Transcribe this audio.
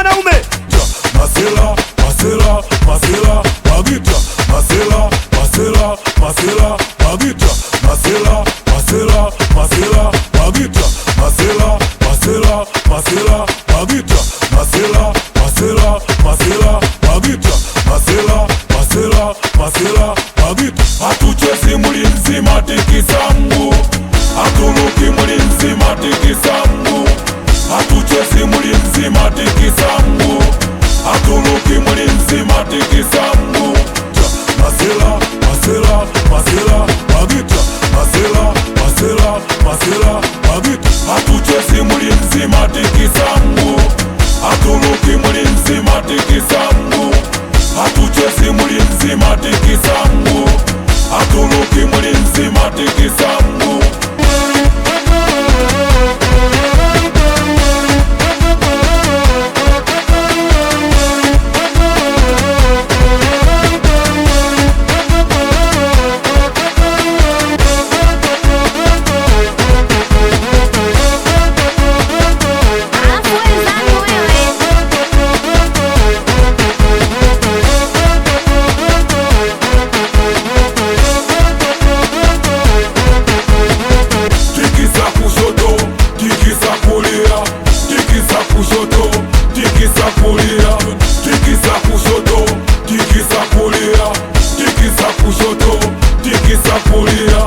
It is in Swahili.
mwanaume. Masela, masela, masela, magita. Masela, masela, masela, magita. Masela, masela, masela, magita. Masela, masela, masela, magita. Masela, masela, masela, magita. Masela, masela, masela, magita. Hatuchezi mlinzi matikisambu, hatuluki mlinzi matikisambu. Hatuchezi mlinzi matikisambu, hatuluki mlinzi matikisambu. Masela, masela, masela, magita. Masela, masela, masela, magita. Hatuchezi mlinzi matikisambu, hatuluki mlinzi matikisambu. Hatuchezi mlinzi matikisambu, hatuluki mlinzi matikisambu. Tikisa kulia, tikisa kushoto, tikisa kulia, tikisa kushoto, tikisa kulia.